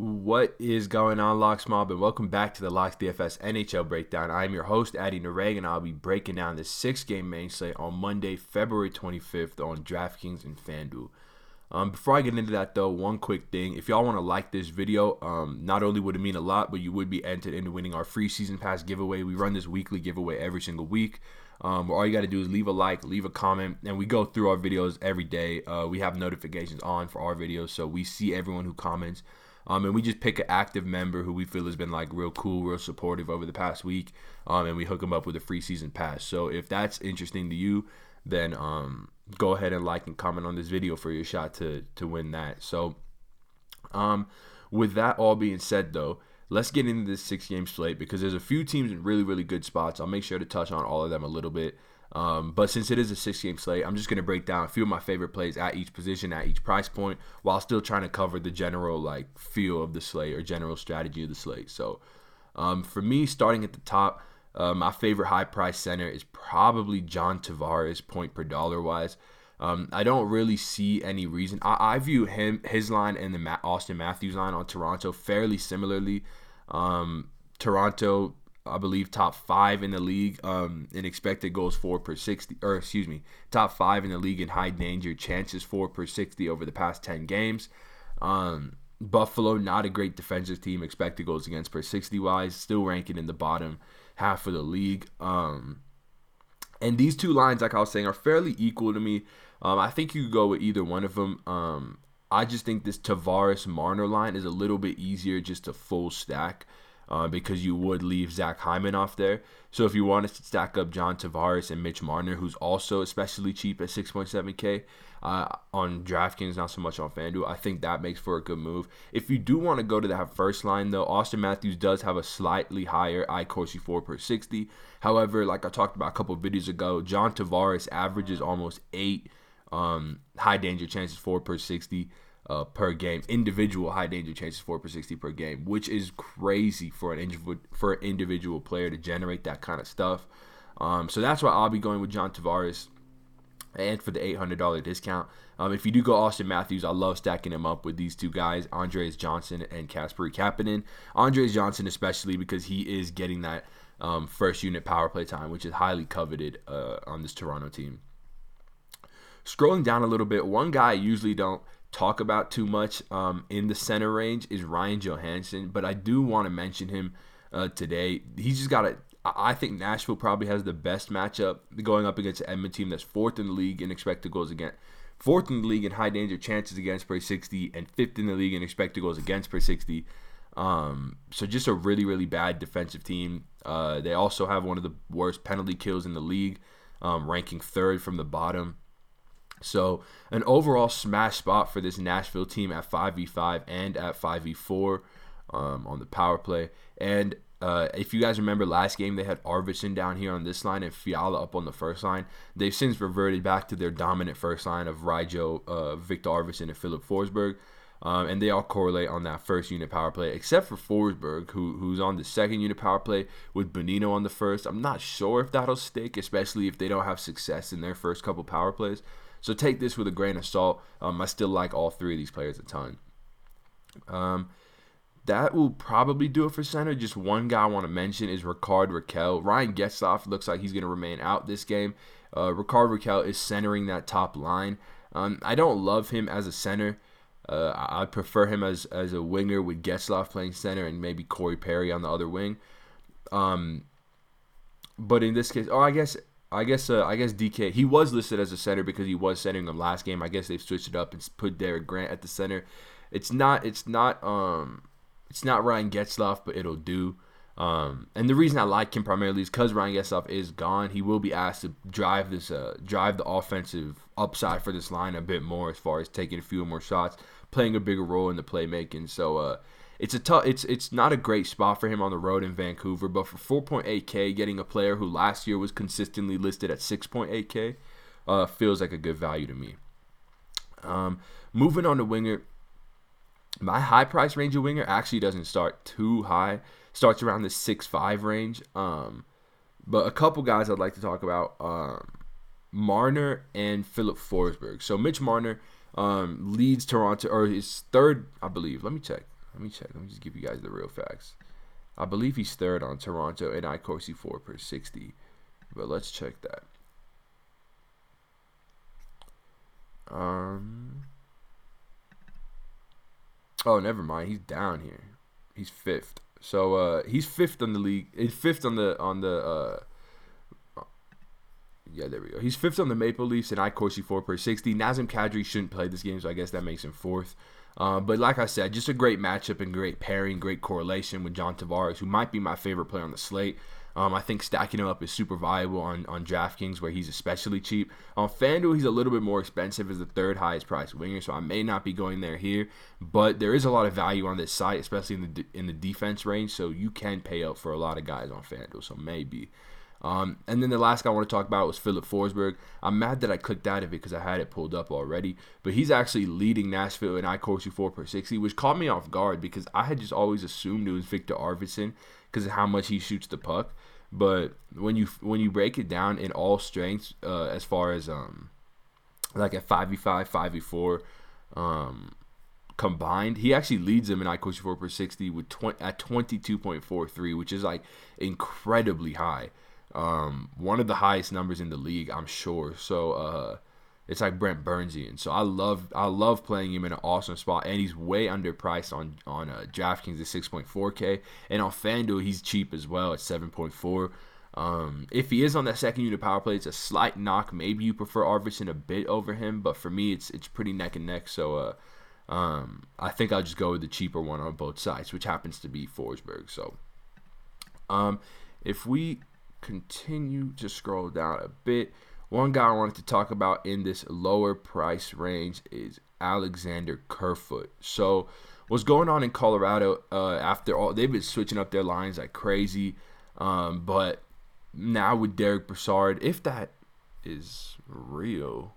What is going on, Locks Mob, and welcome back to the Locks DFS NHL Breakdown. I am your host, Narang, and I'll be breaking down the 6-game main slate on Monday, February 25th on DraftKings and FanDuel. Before I get into that, though, one quick thing. If y'all want to like this video, not only would it mean a lot, but you would be entered into winning our free season pass giveaway. We run this weekly giveaway every single week. Where all you got to do is leave a like, leave a comment, and we go through our videos every day. We have notifications on for our videos, so we see everyone who comments. And we just pick an active member who we feel has been like real cool, real supportive over the past week, and we hook them up with a free season pass. So if that's interesting to you, then go ahead and like and comment on this video for your shot to win that. So with that all being said, though, let's get into this 6-game slate because there's a few teams in really, really good spots. I'll make sure to touch on all of them a little bit. But since it is a 6-game slate, I'm just going to break down a few of my favorite plays at each position, at each price point, while still trying to cover the general feel of the slate or general strategy of the slate. So for me, starting at the top, my favorite high price center is probably John Tavares, point per dollar wise. I don't really see any reason. I view his line and the Austin Matthews line on Toronto fairly similarly. Toronto, I believe, top 5 in the league in expected goals for per 60, or excuse me, top 5 in the league in high danger chances for per 60 over the past 10 games. Buffalo, not a great defensive team, expected goals against per 60 wise, still ranking in the bottom half of the league. And these two lines, like I was saying, are fairly equal to me. I think you could go with either one of them. I just think this Tavares-Marner line is a little bit easier just to full stack. Because you would leave Zach Hyman off there. So if you wanted to stack up John Tavares and Mitch Marner, who's also especially cheap at 6.7K on DraftKings, not so much on FanDuel, I think that makes for a good move. If you do want to go to that first line, though, Austin Matthews does have a slightly higher Corsi 4 per 60. However, like I talked about a couple of videos ago, John Tavares averages almost 8 high danger chances for per 60 per game, individual high danger chances 4 per 60 per game, which is crazy for an individual player to generate that kind of stuff. So that's why I'll be going with John Tavares, and for the $800 discount. If you do go Austin Matthews, I love stacking him up with these two guys, Andreas Johnson and Kasperi Kapanen. Andreas Johnson especially because he is getting that first unit power play time, which is highly coveted on this Toronto team. Scrolling down a little bit, one guy I usually don't talk about too much in the center range is Ryan Johansson, but I do want to mention him today. He's just got I think Nashville probably has the best matchup going up against an Edmonton team that's 4th in the league in expected goals against, 4th in the league in high danger chances against per 60, and 5th in the league in expected goals against per 60. So just a really, really bad defensive team. They also have one of the worst penalty kills in the league, ranking 3rd from the bottom. So an overall smash spot for this Nashville team at 5v5 and at 5v4 on the power play. And if you guys remember last game, they had Arvidsson down here on this line and Fiala up on the first line. They've since reverted back to their dominant first line of Ryjo, Victor Arvidsson, and Philip Forsberg. And they all correlate on that first unit power play, except for Forsberg, who's on the second unit power play with Bonino on the first. I'm not sure if that'll stick, especially if they don't have success in their first couple power plays. So take this with a grain of salt. I still like all 3 of these players a ton. That will probably do it for center. Just one guy I want to mention is Rickard Rakell. Ryan Getzlaf looks like he's going to remain out this game. Rickard Rakell is centering that top line. I don't love him as a center. I prefer him as a winger with Getzlaf playing center and maybe Corey Perry on the other wing. But in this case, I guess DK, he was listed as a center because he was centering them last game. I guess they've switched it up and put Derek Grant at the center. It's not Ryan Getzlaf, but it'll do. And the reason I like him primarily is because Ryan Getzlaf is gone. He will be asked to drive the offensive upside for this line a bit more as far as taking a few more shots, playing a bigger role in the playmaking. So it's not a great spot for him on the road in Vancouver, but for 4.8K, getting a player who last year was consistently listed at 6.8K feels like a good value to me. Moving on to winger, my high price range of winger actually doesn't start too high. Starts around the 6.5 range. But a couple guys I'd like to talk about, Marner and Philip Forsberg. So Mitch Marner leads Toronto, or is 3rd, I believe. Let me check. Let me check. Let me just give you guys the real facts. I believe he's third on Toronto and iCourse 4 per 60. But let's check that. Oh, never mind. He's down here. He's fifth. So he's fifth on the league. He's fifth on the yeah, there we go. He's fifth on the Maple Leafs and iCourse 4 per 60. Nazem Kadri shouldn't play this game, so I guess that makes him fourth. But like I said, just a great matchup and great pairing, great correlation with John Tavares, who might be my favorite player on the slate. I think stacking him up is super viable on DraftKings, where he's especially cheap. On FanDuel, he's a little bit more expensive as the third highest priced winger, so I may not be going there here. But there is a lot of value on this site, especially in the defense range, so you can pay up for a lot of guys on FanDuel, so maybe. And then the last guy I want to talk about was Philip Forsberg. I'm mad that I clicked out of it because I had it pulled up already. But he's actually leading Nashville in iCourse 4 per 60, which caught me off guard because I had just always assumed it was Victor Arvidsson because of how much he shoots the puck. But when you break it down in all strengths, as far as like at 5v5, 5v4 combined, he actually leads them in iCourse 4 per 60 with at 22.43, which is like incredibly high. One of the highest numbers in the league, I'm sure. So it's like Brent Burnsian. So I love playing him in an awesome spot, and he's way underpriced on DraftKings at 6.4K, and on FanDuel he's cheap as well at 7.4. If he is on that second unit power play, it's a slight knock. Maybe you prefer Arvidsson a bit over him, but for me it's pretty neck and neck. So I think I'll just go with the cheaper one on both sides, which happens to be Forsberg. So if we continue to scroll down a bit, one guy I wanted to talk about in this lower price range is Alexander Kerfoot. So what's going on in Colorado, after all, they've been switching up their lines like crazy, but now with Derek Brassard, if that is real,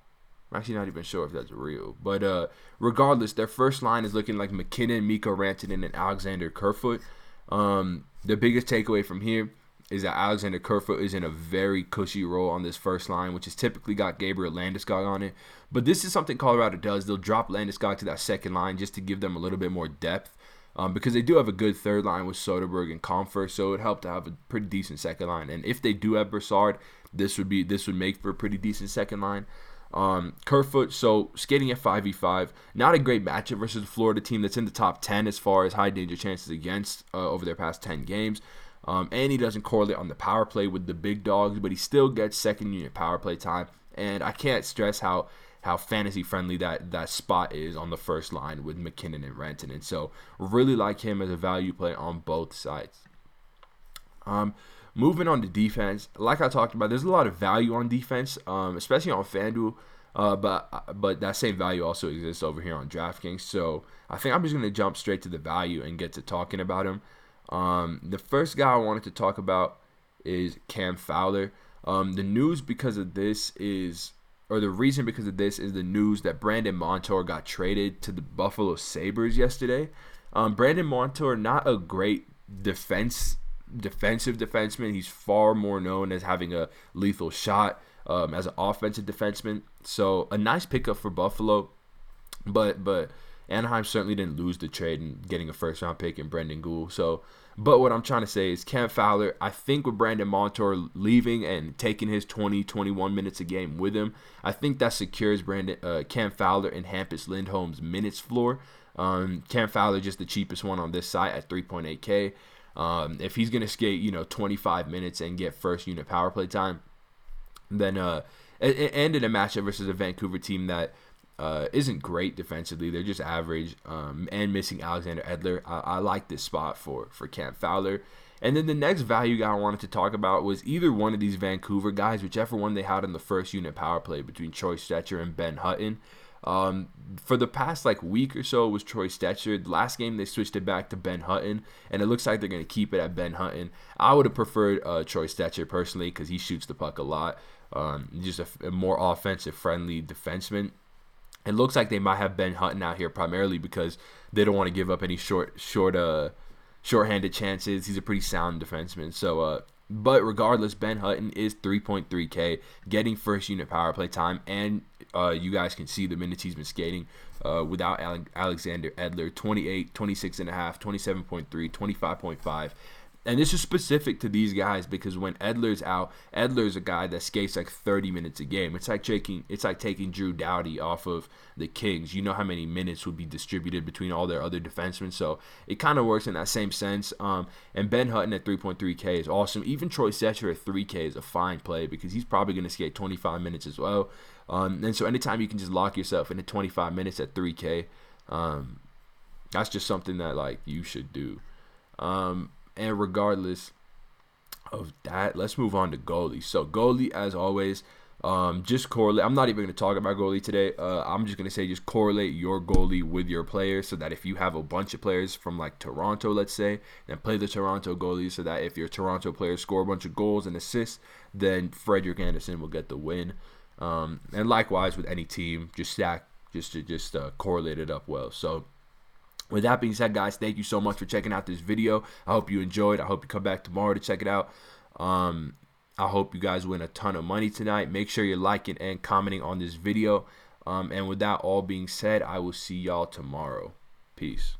I'm actually not even sure if that's real, but regardless, their first line is looking like McKinnon, Mikko Rantanen, and Alexander Kerfoot. The biggest takeaway from here is that Alexander Kerfoot is in a very cushy role on this first line, which has typically got Gabriel Landeskog on it. But this is something Colorado does. They'll drop Landeskog to that second line just to give them a little bit more depth, because they do have a good third line with Soderberg and Comfer, so it would help to have a pretty decent second line. And if they do have Brassard, this would make for a pretty decent second line. Kerfoot, so skating at 5v5, not a great matchup versus the Florida team that's in the top 10 as far as high danger chances against over their past 10 games. And he doesn't correlate on the power play with the big dogs, but he still gets second unit power play time. And I can't stress how fantasy friendly that spot is on the first line with McKinnon and Rantanen. So really like him as a value play on both sides. Moving on to defense, like I talked about, there's a lot of value on defense, especially on FanDuel. But that same value also exists over here on DraftKings. So I think I'm just going to jump straight to the value and get to talking about him. The first guy I wanted to talk about is Cam Fowler. The news because of this is, or the reason because of this is the news that Brandon Montour got traded to the Buffalo Sabres yesterday. Brandon Montour, not a great defensive defenseman. He's far more known as having a lethal shot as an offensive defenseman. So a nice pickup for Buffalo, but Anaheim certainly didn't lose the trade and getting a first-round pick in Brendan Gould. So, but what I'm trying to say is Cam Fowler, I think with Brandon Montour leaving and taking his 20-21 minutes a game with him, I think that secures Cam Fowler and Hampus Lindholm's minutes floor. Cam Fowler just the cheapest one on this site at 3.8K. If he's going to skate, 25 minutes and get first unit power play time, then and in a matchup versus a Vancouver team that isn't great defensively, they're just average, and missing Alexander Edler, I like this spot for Cam Fowler. And then the next value guy I wanted to talk about was either one of these Vancouver guys, whichever one they had in the first unit power play between Troy Stecher and Ben Hutton. For the past week or so, it was Troy Stecher. The last game they switched it back to Ben Hutton, and it looks like they're going to keep it at Ben Hutton. I would have preferred Troy Stecher personally because he shoots the puck a lot. Just a more offensive friendly defenseman. It looks like they might have Ben Hutton out here primarily because they don't want to give up any shorthanded chances. He's a pretty sound defenseman. So But regardless, Ben Hutton is 3.3K, getting first unit power play time, and you guys can see the minutes he's been skating without Alexander Edler, 28, 26.5, 27.3, 25.5. And this is specific to these guys because when Edler's out, Edler's a guy that skates like 30 minutes a game. It's like taking Drew Doughty off of the Kings. You know how many minutes would be distributed between all their other defensemen. So it kind of works in that same sense. And Ben Hutton at 3.3K is awesome. Even Troy Setcher at 3K is a fine play because he's probably going to skate 25 minutes as well. And so anytime you can just lock yourself into 25 minutes at 3K, that's just something that like you should do. And regardless of that, let's move on to goalie. So goalie, as always, just correlate. I'm not even going to talk about goalie today. I'm just going to say just correlate your goalie with your players so that if you have a bunch of players from like Toronto, let's say, then play the Toronto goalie so that if your Toronto players score a bunch of goals and assists, then Frederik Andersen will get the win. And likewise with any team, just stack, just correlate it up well. So with that being said, guys, thank you so much for checking out this video. I hope you enjoyed. I hope you come back tomorrow to check it out. I hope you guys win a ton of money tonight. Make sure you're liking and commenting on this video. And with that all being said, I will see y'all tomorrow. Peace.